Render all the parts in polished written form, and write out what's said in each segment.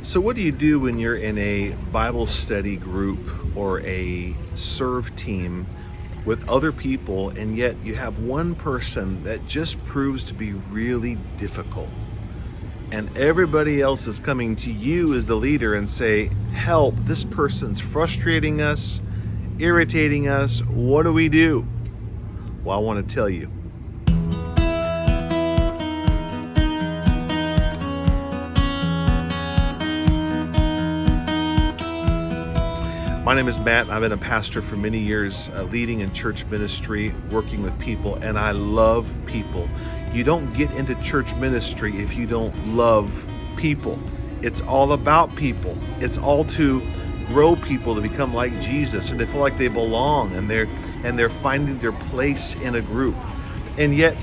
So, what do you do when you're in a Bible study group or a serve team with other people, and yet you have one person that just proves to be really difficult? And everybody else is coming to you as the leader and say, help, this person's frustrating us, irritating us. What do we do? Well, I want to tell you. My name is Matt. I've been a pastor for many years, leading in church ministry, working with people, and I love people. You don't get into church ministry if you don't love people. It's all about people. It's all to grow people to become like Jesus, and they feel like they belong, and they're finding their place in a group. And yet,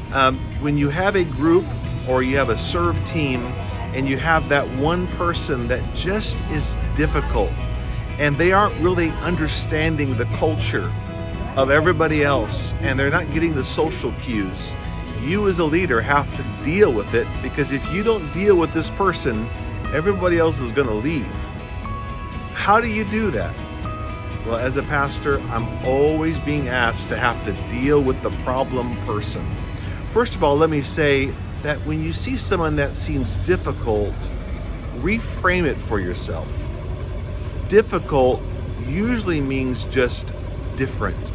when you have a group or you have a serve team, and you have that one person that just is difficult, and they aren't really understanding the culture of everybody else, and they're not getting the social cues, you as a leader have to deal with it, because if you don't deal with this person, everybody else is going to leave. How do you do that? Well, as a pastor, I'm always being asked to have to deal with the problem person. First of all, let me say that when you see someone that seems difficult, reframe it for yourself. Difficult usually means just different.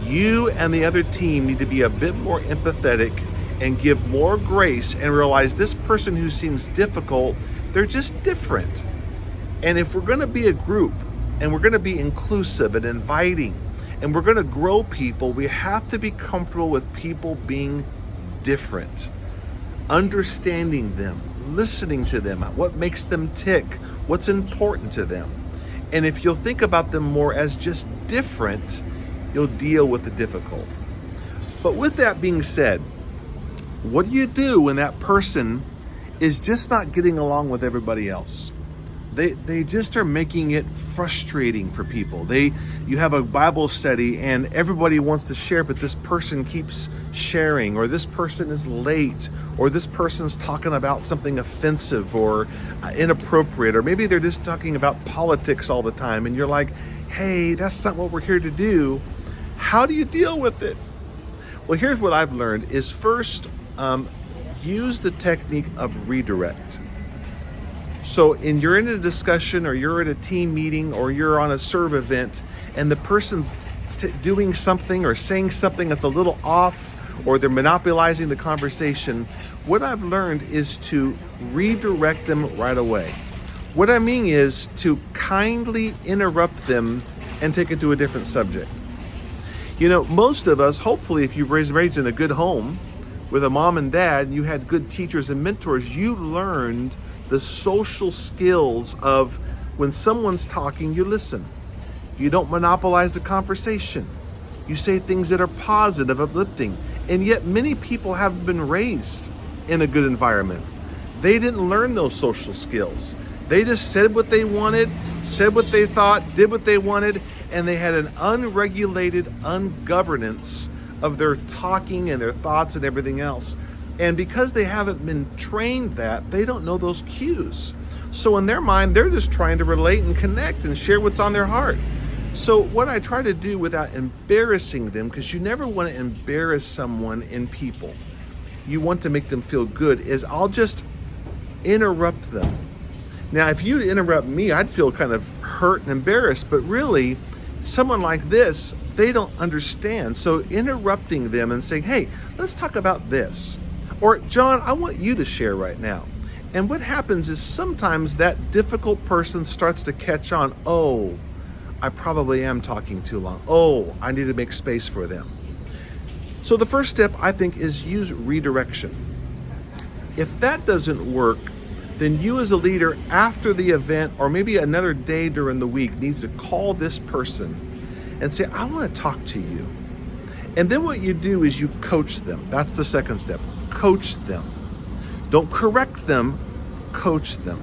You and the other team need to be a bit more empathetic and give more grace and realize this person who seems difficult, they're just different. And if we're going to be a group and we're going to be inclusive and inviting and we're going to grow people, we have to be comfortable with people being different, understanding them, listening to them, what makes them tick, what's important to them. And if you'll think about them more as just different, you'll deal with the difficult. But with that being said, what do you do when that person is just not getting along with everybody else? They just are making it frustrating for people. You have a Bible study and everybody wants to share, but this person keeps sharing, or this person is late, or this person's talking about something offensive or inappropriate, or maybe they're just talking about politics all the time, and you're like, hey, that's not what we're here to do. How do you deal with it? Well, here's what I've learned is first, use the technique of redirect. So you're in a discussion, or you're at a team meeting, or you're on a serve event, and the person's doing something or saying something that's a little off, or they're monopolizing the conversation. What I've learned is to redirect them right away. What I mean is to kindly interrupt them and take it to a different subject. You know, most of us, hopefully, if you've raised in a good home with a mom and dad, and you had good teachers and mentors, you learned the social skills of when someone's talking, you listen. You don't monopolize the conversation. You say things that are positive, uplifting. And yet many people haven't been raised in a good environment. They didn't learn those social skills. They just said what they wanted, said what they thought, did what they wanted, and they had an unregulated ungovernance of their talking and their thoughts and everything else. And because they haven't been trained that, they don't know those cues. So in their mind, they're just trying to relate and connect and share what's on their heart. So what I try to do without embarrassing them, because you never want to embarrass someone in people, you want to make them feel good, is I'll just interrupt them. Now, if you interrupt me, I'd feel kind of hurt and embarrassed, but really, someone like this, they don't understand. So interrupting them and saying, hey, let's talk about this. Or, John, I want you to share right now. And what happens is sometimes that difficult person starts to catch on, oh, I probably am talking too long. Oh, I need to make space for them. So the first step, I think, is use redirection. If that doesn't work, then you as a leader after the event, or maybe another day during the week, needs to call this person and say, I want to talk to you. And then what you do is you coach them. That's the second step. Coach them. Don't correct them, coach them.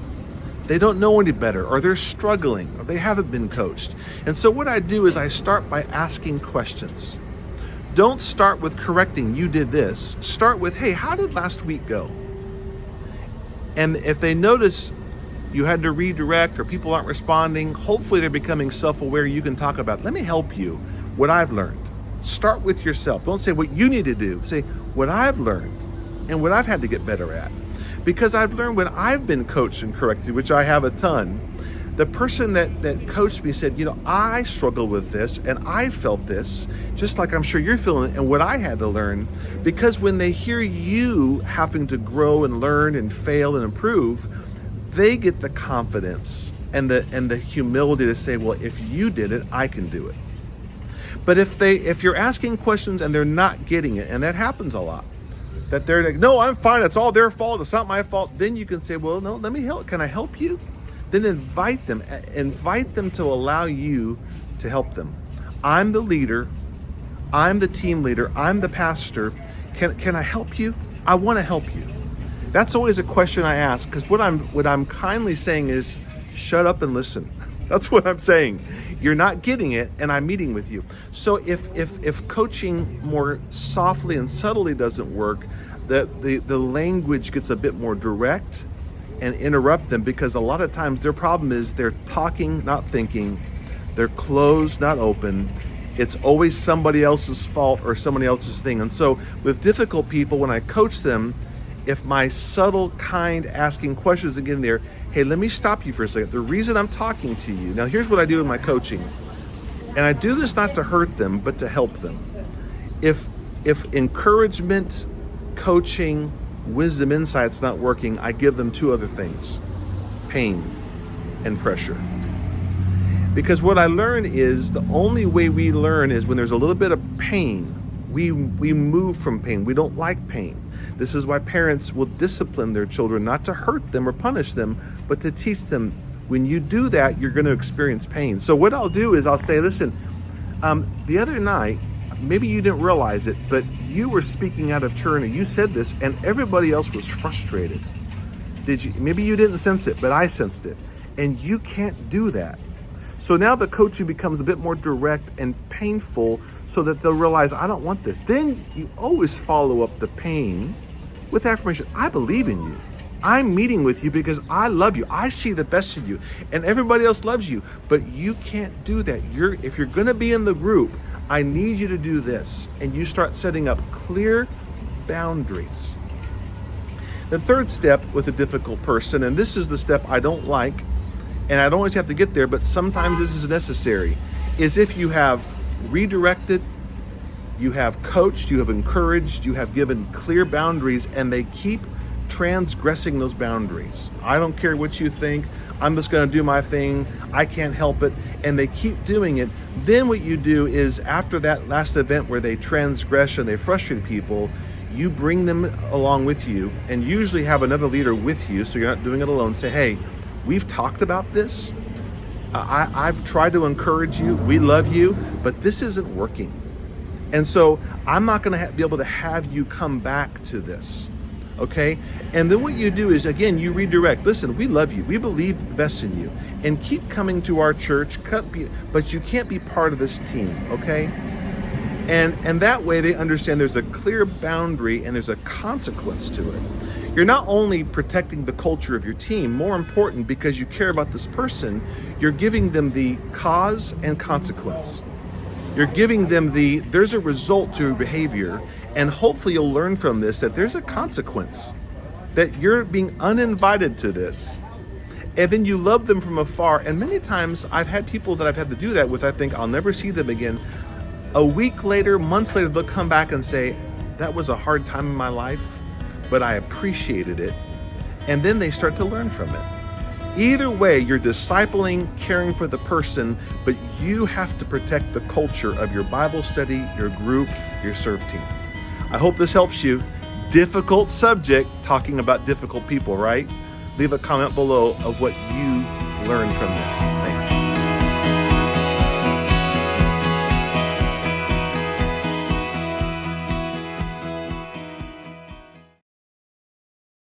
They don't know any better, or they're struggling, or they haven't been coached. And so what I do is I start by asking questions. Don't start with correcting, you did this. Start with, hey, how did last week go? And if they notice you had to redirect, or people aren't responding, hopefully they're becoming self-aware. You can talk about, let me help you, what I've learned. Start with yourself. Don't say what you need to do. Say what I've learned and what I've had to get better at. Because I've learned when I've been coached and corrected, which I have a ton, the person that coached me said, I struggle with this and I felt this, just like I'm sure you're feeling it, and what I had to learn. Because when they hear you having to grow and learn and fail and improve, they get the confidence and the humility to say, well, if you did it, I can do it. But if you're asking questions and they're not getting it, and that happens a lot, that they're like, no, I'm fine, it's all their fault, it's not my fault, then you can say, well, no, let me help. Can I help you? Then invite them to allow you to help them. I'm the leader, I'm the team leader, I'm the pastor. Can I help you? I want to help you. That's always a question I ask, because what I'm kindly saying is, shut up and listen. That's what I'm saying. You're not getting it, and I'm meeting with you. So if coaching more softly and subtly doesn't work, the language gets a bit more direct and interrupt them, because a lot of times their problem is they're talking, not thinking. They're closed, not open. It's always somebody else's fault or somebody else's thing. And so with difficult people, when I coach them, if my subtle, kind asking questions and getting there, hey, let me stop you for a second. The reason I'm talking to you, now here's what I do in my coaching. And I do this not to hurt them, but to help them. If encouragement, coaching, wisdom, insight's not working, I give them two other things: pain and pressure. Because what I learn is the only way we learn is when there's a little bit of pain. We move from pain. We don't like pain. This is why parents will discipline their children, not to hurt them or punish them, but to teach them, when you do that, you're going to experience pain. So what I'll do is I'll say, listen, the other night, maybe you didn't realize it, but you were speaking out of turn and you said this and everybody else was frustrated. Did you? Maybe you didn't sense it, but I sensed it. And you can't do that. So now the coaching becomes a bit more direct and painful, so that they'll realize, I don't want this. Then you always follow up the pain with affirmation. I believe in you. I'm meeting with you because I love you. I see the best in you, and everybody else loves you, but you can't do that. If you're going to be in the group, I need you to do this. And you start setting up clear boundaries. The third step with a difficult person, and this is the step I don't like, and I don't always have to get there, but sometimes this is necessary, is if you have redirected, you have coached, you have encouraged, you have given clear boundaries, and they keep transgressing those boundaries. I don't care what you think, I'm just going to do my thing, I can't help it, and they keep doing it. Then what you do is, after that last event where they transgress and they frustrate people, you bring them along with you, and usually have another leader with you, so you're not doing it alone. Say, hey, we've talked about this. I've tried to encourage you. We love you, but this isn't working. And so I'm not going to be able to have you come back to this. Okay? And then what you do is, again, you redirect. Listen, we love you. We believe the best in you. And keep coming to our church, but you can't be part of this team. Okay? And that way they understand there's a clear boundary and there's a consequence to it. You're not only protecting the culture of your team, more important, because you care about this person, you're giving them the cause and consequence. You're giving them there's a result to behavior, and hopefully you'll learn from this that there's a consequence, that you're being uninvited to this. And then you love them from afar. And many times I've had people that I've had to do that with, I think I'll never see them again. A week later, months later, they'll come back and say, that was a hard time in my life, but I appreciated it. And then they start to learn from it. Either way, you're discipling, caring for the person, but you have to protect the culture of your Bible study, your group, your serve team. I hope this helps you. Difficult subject, talking about difficult people, right? Leave a comment below of what you learned from this. Thanks.